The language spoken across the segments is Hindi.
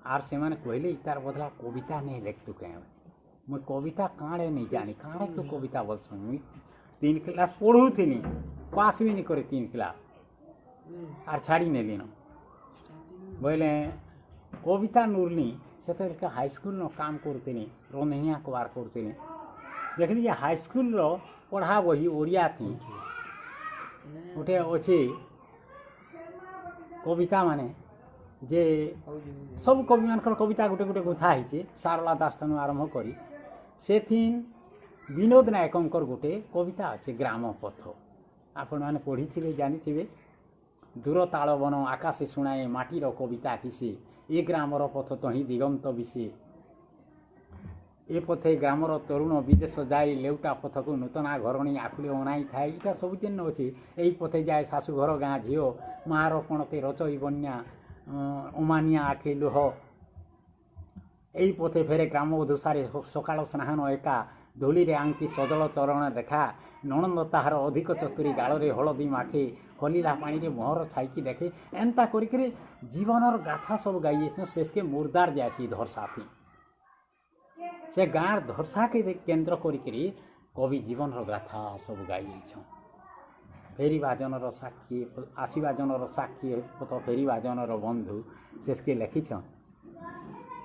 आर से मैंने कहले तार बदला कविता नहीं लिख तू कहें मुझ कविता काँड़े नहीं जानी काँड़े तो कविता बोल सुन मुझ 3 क्लास पढ़ू थी पास भी नहीं करे 3 क्लास आर छाड़ी नहीं दिन बोले कविता नूरनी से हाईस्कल न काम करते रंधिया कबार करते देखली हाईस्कल पढ़ा बही ओडिया थी गोटे अच्छे कविता माने जे सब कवि मान कविता गोटे गोटे गुथा है सारला दास ठान आरंभ करी से विनोद नायकंकर गोटे कविता अच्छे ग्राम पथ आपण मैंने पढ़ी थे जानी थे दूर ताल बन आकाशे शुणाए माटीर कविता किसे ए ग्रामर पथ तही दिगंत विषे ए पथे ग्रामर तरुण विदेश जाए लेउटा पथ को नूतना घरणी आखुले अनाई थाए इटा सब जेन अच्छे यही पथे जाए शाशुघर गाँ झील मार पणते रचई बन्या उमानिया आखे लुह यही पथे फेरे ग्राम धूसारे सकाल स्नान एका धूली रे आंकी सजल चरण रेखा नणंद ताहार अधिक चतुरी गाड़े हलदी माखे हलिला पानी रे मोहर छाईकी देखे एंता करिके जीवनर गाथा सब गाई शेष के मुर्दार जासी धरसाथी से गाँव धरसा के केन्द्र करी कवि जीवन गाथा सब गाई फेरवा जनर साक्षी आसवा जनर साक्षी पथ फेरवा जनर बंधु शेष के लिखिछन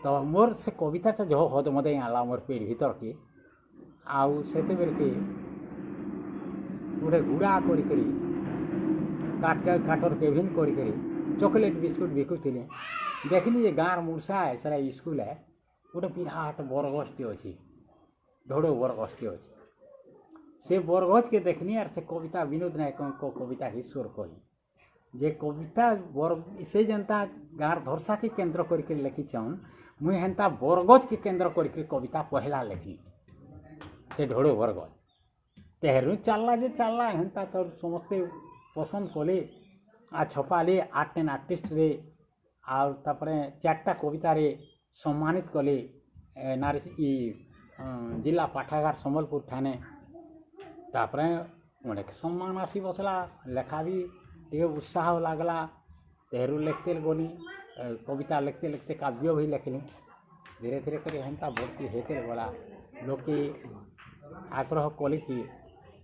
तो मोर से कविताटा जो हद मदे आला मोर पेट भीतर के आउ से के गोटे गुड़ा करी काटर केभिन करी चॉकलेट बिस्कुट बिकुले देखली जे गाँव मूर्सा है सारा स्कूल है गोटे विराट बरगछटे अच्छी ढोड़ो बरगछटे अच्छी से बरगछ के देखनी आर से कविता विनोद नायक कविता ही स्वर कही जे कविता से जनता गाँव धरसा के केन्द्र करके लिखिछन मुई हेन्ता बरगछ के केन्द्र करके कविता पहला लिखी से ढोड़ो बरगछ तेहरू चलला जे चलला हेन्ता तो समस्ते पसंद कले आ छपाले आर्ट एंड आर्टिस्ट रे आउ तापरे 4टा कविता रे सम्मानित कले नारी जिला पाठागार सम्बलपुर ठाणे तापरे अनेक सम्मान आसी बसला लेखा भी टे उत्साह लगला तेहरू लिखते गली कविता लिखते लिखते काव्य भी लिखली धीरे धीरे कर हेन्ता भर्ती होते गला लोग आग्रह कले कि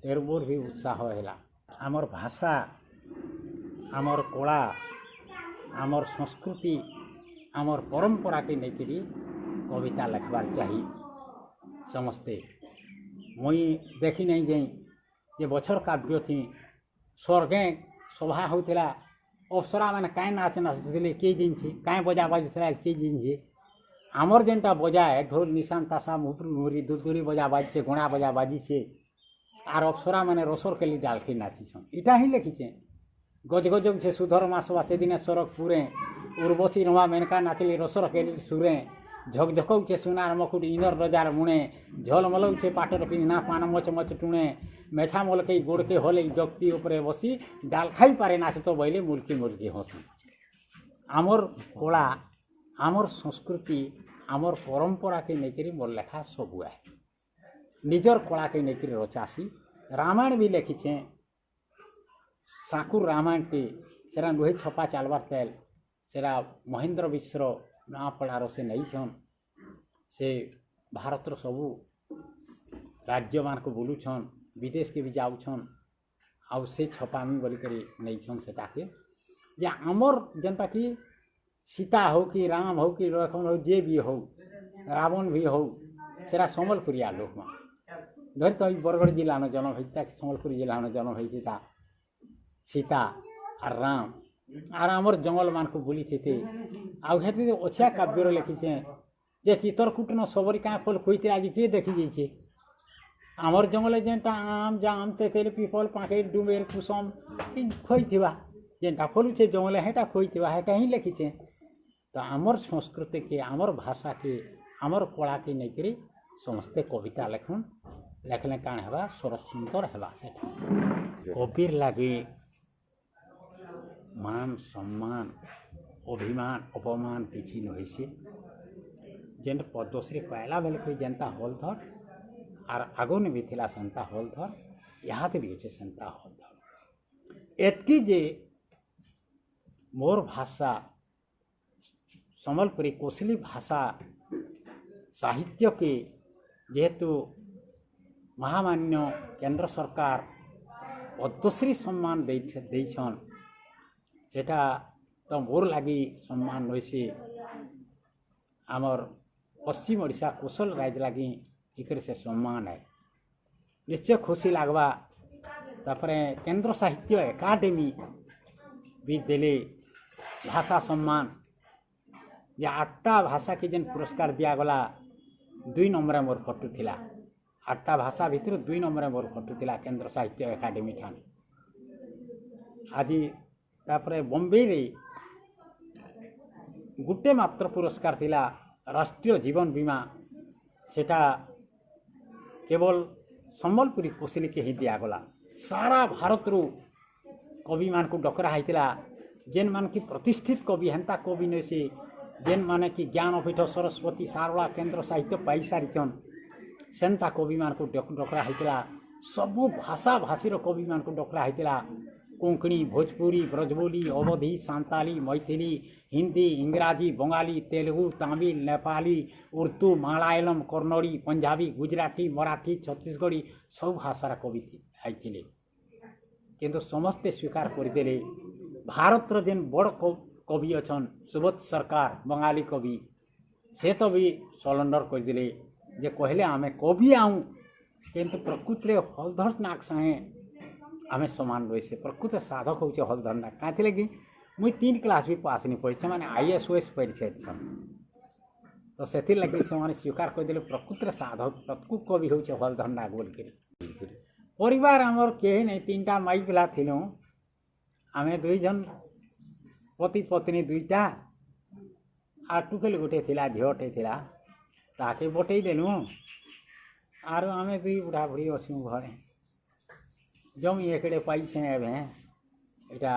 तेरू मोर भी उत्साह है आमर भाषा आमर कला आमर संस्कृति आमर परंपरा के लेकरी कविता लिखबार चाहिए समस्ते मुई देखी नहीं जाई ये बछर काव्य थी स्वर्गे सभा होता अप्सरा मैंने कहीं नाच नाचुले किए जिनसे कहीं बजा बाजुला किए जिनसे आमर जेनटा बजाए ढोल निशान तासा मुहरी दुदुरी बजा बाजी घोड़ा बजा बाजी से आर अप्सरा मैंने रसर के लिए डाल के नाचिछन इटा ही लिखीचे गज गजब से सुधर मासवा से दिन सरक पूरे उर्वशी रमा मेनका नाचली रसर के सुरे झकझकौचे सुनार मकुट इनर रजार मुणे झलमलौचे पाटर पिंधना पान मच मच टुणे मेछा मलके गोड़ के होले जगती उपरे बसी डाल खाई पारे नाच तो बैले मुल्की मुल्की हसी आमर कला आमर संस्कृति आमर परंपरा के लेकर मोर लेखा सबू है निजर कला के लेकर रचासी रामायण भी लिखीचे साकुर रामायण टी सेरा नुहे छपा चलबार तेल सेरा महेंद्र मिश्र ना पड़ार से नहीं छन से भारतर सबू राज्य मान को बुलूछन विदेश के भी जाऊछन आउ से छपामी बोलिक नहीं छन सेटा के जे आमर जनता की सीता हो कि राम हो कि लक्ष्मण हो जे भी हो रावण भी हो सेरा सम्बलपुरिया लोक में धर तो बरगढ़ जिला न जन्म होता सम्बलपुर जिला न जन्म होता सीता और राम आर आमर जंगल मान को बुली थे आउ हेती अच्छा काव्य लिखीचे जे चित्रकूट न सबरी क्या फल खोते आज किए देखी जाइए आमर जंगल जेनटा आम जाम तेतेल पीपल पाकेट डुमेर कुसम खोईथिबा जेनटा फलुचे जंगल हेटा खोईथिबा हेटा ही लिखीचे तो आमर संस्कृति के आमर भाषा के आमर कला के नहीं समस्ते कविता लेखन लेखले काण हेबा सरस सुंदर हेबा सेटा कविर लगे मान सम्मान अभिमान अपमान किसी नहीं से जेन पद्मश्री पहला बेल कोई जनता हलधर आर आगो ने भी थिला संता हलधर यहाँ भी अच्छे संता हलधर एतकी जे मोर भाषा सम्बलपुरी कोसली भाषा साहित्य के जेहेतु महामान्य केंद्र सरकार पद्मश्री सम्मान देछन सेटा तो मोर लगी सम्मान रही आमर पश्चिम ओडिशा कोसल राज्य लगी एक से सम्मान है निश्चय खुशी लगवा तापरे केंद्र साहित्य एकाडेमी भी देले भाषा सम्मान या 8टा भाषा के जेन पुरस्कार दिया गला 2 नंबर मोर फटू थिला 8टा भाषा भितर 2 नंबर मोर फटू थिला केंद्र साहित्य एकाडेमी ठान आज तापरे बॉम्बे रे गुटे मात्र पुरस्कार थिला राष्ट्रीय जीवन बीमा सेटा केवल सम्बलपुरी कोसली के ही दिया गला सारा भारत रु कवि मान को डकरा होता जेन मान की प्रतिष्ठित कवि हेन्ता कवि नहीं से जेन माने कि ज्ञानपीठ सरस्वती सारला केंद्र साहित्य पाई सारिछन सेन्ता कवि मान को डकरा होता सबु भाषा भाषीर कवि मान को डकरा होता कोंकणी भोजपुरी ब्रजबोली अवधी सांताली मैथिली हिंदी इंग्राजी बंगाली तेलुगु तमिल नेपाली उर्दू मलयालम कन्नड़ी पंजाबी गुजराती मराठी छत्तीसगढ़ी सब भाषार कवि आइथिले किंतु समस्ते स्वीकार करदेले भारतर जेन बड़ कवि अछन सुबोध सरकार बंगाली कवि से तो भी सरेंडर करदेले जे कहले आमे कवि आऊँ किंतु प्रकृति में हलधर नाक संगे आमे समान रही से प्रकृत साधक हो हलधर नाक कहाँ कि मुई 3 क्लास भी पास नहीं पढ़ी से IAS परीक्षा तो से लगे से स्वीकार करदे प्रकृत साधक प्रकृत कवि हो हलधर नाक बोल परिवार आमर कहीं नहीं 3टा माई पिला थिलु आमे 2 जन पति पत्नी 2टा आ टुकेल गोटे थिला झीटे थिला ताके बटई देलु आर आमे 2 बुढ़ा बुढ़ी अच्छू घरे जमी एकड़े पाइछे एवं एटा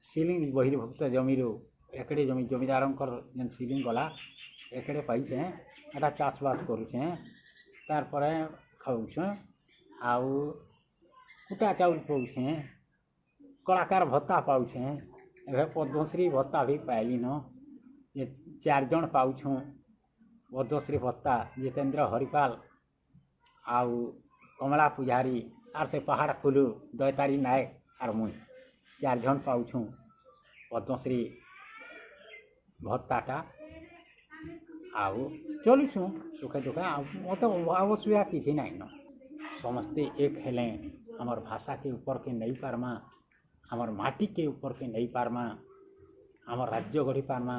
सीलिंग बहिर्भुक्त जमी एकड़े जमी जमीदार जेन सीलिंग गला एकड़े पाइछे एटा चाषबास करुछे तार पर खाऊछे आउ कुटा चाउल पाऊछे कलाकार भत्ता पाऊछे ए पद्मश्री भत्ता भी पाइली न ये 4 जन पाऊछूँ पद्मश्री भत्ता जितेंद्र हरिपाल आउ कमला पुजारी आर से पहाड़ खुलू दैतारी नायक आर मुई 4 जन पाऊछूँ पद्मश्री भत्ताटा आउ चलुछूँ सुखे दुखे मत अवश्य किसी नाइन न समस्ते एक हेले हमर भाषा के ऊपर के नहीं पारमा हमर माटी के ऊपर के नहीं पारमा हमर राज्य गढ़ी पारमा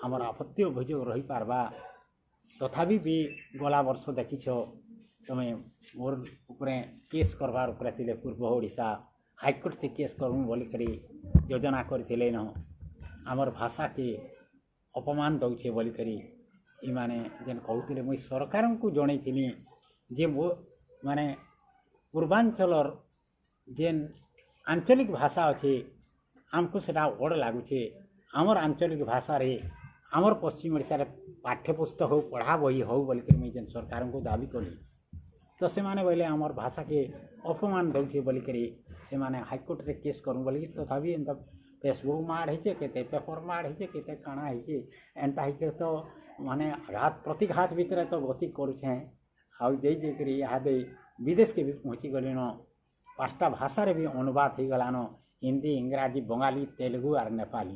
हमर आपत्ति अभियोग रही पारबा तथापि भी गला वर्ष देखिछ तुम्हें मोर उपरे केस करवार उपरे थिले पूर्व ओडिशा हाईकोर्ट से केस करूँ बोली करी योजना करथिले न हमर भाषा के अपमान दौचे बोली करी इमाने जेन कहूतिले मुई सरकार को जणैथिली जे मो माने पूर्वांचलर जेन आंचलिक भाषा अच्छे आमको सेटा ओड लागुचे आमर आंचलिक भाषा रे आमर पश्चिम ओडिशा रे पाठ्यपुस्तक हो पढ़ा बही हो बोली करी मुई जेन सरकार को दाबी कली तो से माने बोले आमर भाषा के अपमान दौचे बोली करी से माने हाईकोर्ट रे केस करूँ बोली तथापि एंता फेसबुक माड़ होचे केते पेपर माड़ होचे केते काना होचे एंता हिके तो माने आघात प्रतिघात भितर तो गति करुछे आउ जे इहादे विदेश के भी पहुँची गलिन 5टा भाषा रे भी अनुवाद हो गलान हिंदी इंग्राजी बंगाली तेलुगु और नेपाली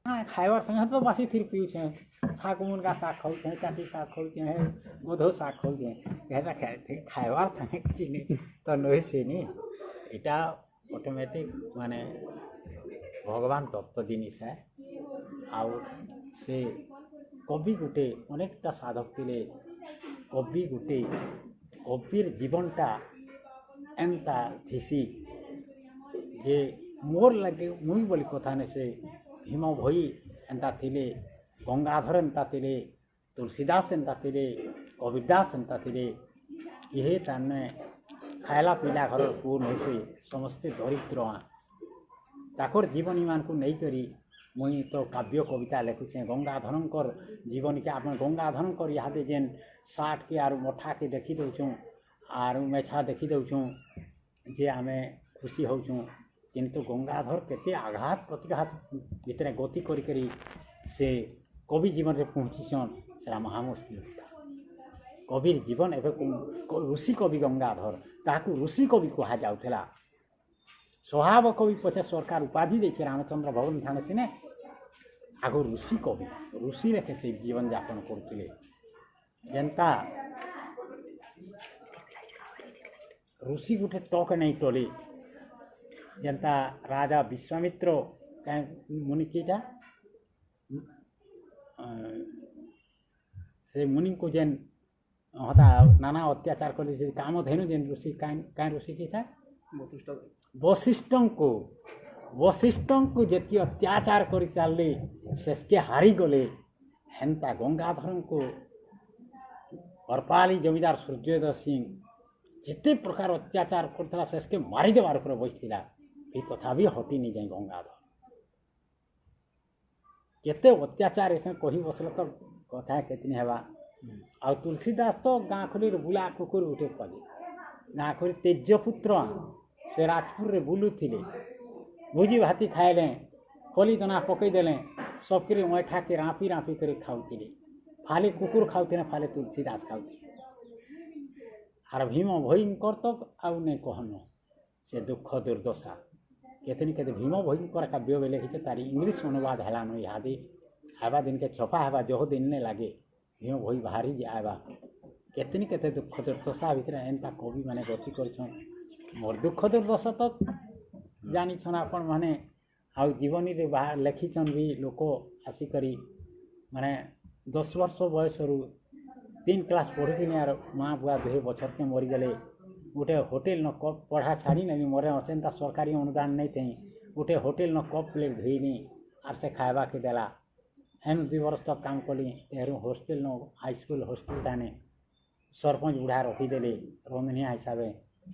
खाइबार संगे तो बासी फिर पीछे शाक मुनगा शाक खाऊे काटी शाक खाऊे गोधो शाक खाऊे खाइबार संगे किसी नहीं तो नई से नहीं इटा ऑटोमेटिक माने भगवान तत्व जिनिस है आउ से कवि गुटे अनेकटा साधक थिले कवि गुटे कविर जीवनटा एंता थीसी जे मोर लगे मुई बोली कथा ने से भीम भई एंता थिले गंगाधर एंता थिले तुलसीदास एंता थिले कबीरदास एंता थिले ये ताने खायला पीला घर पुओ नहीं से समस्ते दरिद्र ताकर जीवन मान को नहीं करी मुई तो काव्य कविता लिखुचे गंगाधर जीवन के आप गंगाधर इहादे जेन साठ के आर मठा के देखी दौचुँ आर मेछा देखी दौचुँ जे आमे खुशी होचुँ किंतु गंगाधर केते आघात प्रतिघात भितर गति करी से कवि जीवन में पहुँचीछन सेटा महा मुस्किल होता। कविर जीवन एवं ऋषि कवि गंगाधर ताकू ऋषि कवि कहा जाउथला। स्वभाव कवि पछे सरकार उपाधि देखे रामचंद्र भवन थाने सिने आगो ऋषि कवि ऋषि रेखे से जीवन यापन करते जनता ऋषि गोटे टक नहीं टले जनता राजा विश्वामित्र मुनि कीटा से मुनि को जेन हता नाना अत्याचार कर काम धेनु जेन ऋषि क्या ऋषि की था वशिष्ठ को जी अत्याचार कर चलले शेष के हारी गले हेन्ता गंगाधर को हरपाली जमीदार सूर्योदय सिंह जिते प्रकार अत्याचार करता शेष के मारिदेवार पर बसला तथापि हटी नहीं जाए गंगाधर केते अत्याचार इसमें कही बसला तो कथा केतनी हेबा आ तुलसीदास तो गाँ खोली बुला कुकुर उठे पदे गाँ खोली तेजपुत्र से राजपुर रे बुलुथिले भोजी भाती खाएले कली दाना पकईदेले सबके ऐठा के राँपी राँपी कर खाऊले फाले कुकुर खाऊे फाले तुलसीदास खाऊे आर भीम भयंकर तो आउ नहीं कहन से दुख दुर्दशा केतनी केते भीम भयंकर काव्य में लिखी तारी इंग्लिश अनुवाद हेलान इहादे आवा दिन के छपा हेबा जो दिन ने लगे भीम भई बाहरी आवा केतनी केते दुख दुर्दशा भितर एंता कवि माने गति करछन मोर दुख दुर्दशा तो जानी छन आपण माने आउ जीवनी रे बाहर लिखिछन भी लोक आसिकरी माने 10 वर्ष बयस रु 3 क्लास पढ़ुथिन यार माँ बुआ दुहे बछर के मरीगले गोटे होटेल न कप पढ़ा छाड़ी नहीं मोरे असेंता सरकारी अनुदान नहीं थी गोटे होटेल न कप प्लेट धोईनी आर से खावा के देला हेन 2 वर्ष तक काम कली तेरू हॉस्टल न हाईस्कूल हॉस्टल ताने सरपंच बुढ़ा रखीदे रंधनिया हिसाब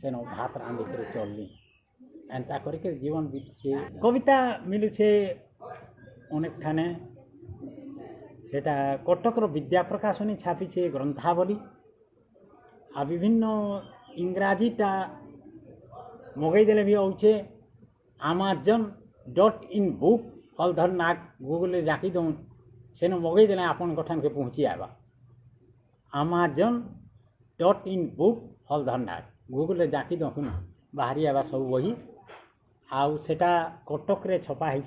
से न भात रांधि कर चलली एंता करके जीवन बीतछे कविता मिलुछे अनेक ठाने सेटा कटकर विद्या प्रकाशनी छापीछे ग्रंथावली आ विभिन्न इंग्राजीटा मगईदेले भी आउछे amazon.in बुक हलधर नाग गूगल जाकी दौन सेन मगईदेले आपन गठन के पहुँची आवा amazon.in बुक हलधर नाग गूगल जाकी दौन बाहरी आवा सब वही आउ सेटा कटक रे छपा है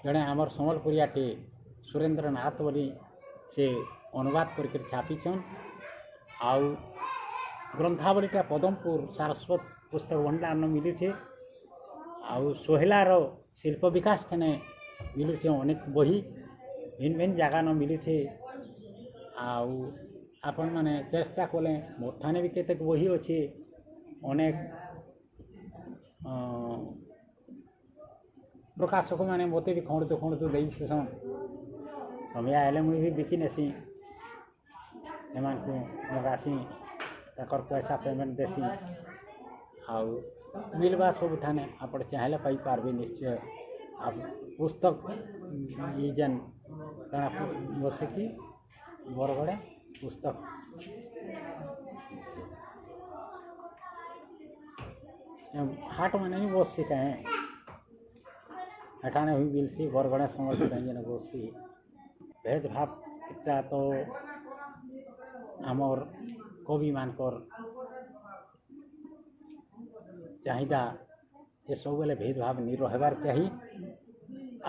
जड़े आमर सम्बलपुरियाटे सुरेंद्र नाथ बोली से अनुवाद करके छापीछन आउ ग्रंथावलीटा पदमपुर सारस्वत पुस्तक भंडार न मिलुछे आउ सोहेलार शिल्प विकास ठाने मिलुछे अनेक बही भिन्न भिन्न जगह न मिलुछे आउ आपण माने चेष्टा कले मोर ठाने भी केतेक बही अच्छे अनेक प्रकाशक मैंने मत भी खंड तो दे सन समय आए मुझे भी बिकी नेसी एम को मगासी तकर पैसा पेमेंट देसी आउ मिलवा सब ठाने आप चाहे पारे निश्चय आप पुस्तक ये जेन कण बसिकी बरगड़े पुस्तक हाट मैंने भी बसी कहें एठाने हुई बिलसी बरगड़ा समझ जेन बसी भेदभाव इतना तो आमर कवि मानकर चाहिदा ये सब बेले भेदभाव नहीं रहबार चाहिए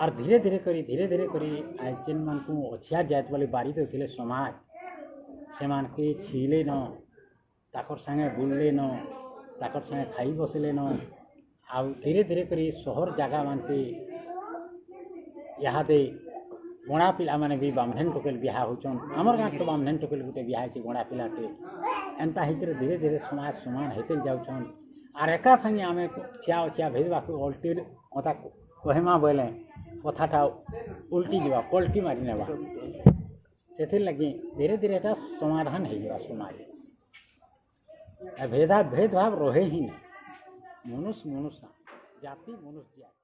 और धीरे धीरे करी जेन मान को अच्छिया जात वाली बारी तो थे समाज से मान के छिले न ताकर संगे बुलले न ताकर संगे खाई बसले न आउ धीरे धीरे करी शहर जगह मानते यहाँ गणा पिला माने भी बामधेन टोकेल बिहा होचन आमर गाँव तो बामधेन टोकेल गोटे बिहा है गणा पिलाटे एंता होकर धीरे धीरे समाज समान होते जाऊन आर एका संगे आम छिया भेजवा अल्टी मता कहमा बोले कथाटा उल्टी जावा पल्टी मारी नेबा से लगी धीरे धीरे एटा समाधान हो समाज भेदभाव रहे ही नहीं मनुष्य जाति मनुष्य जाति।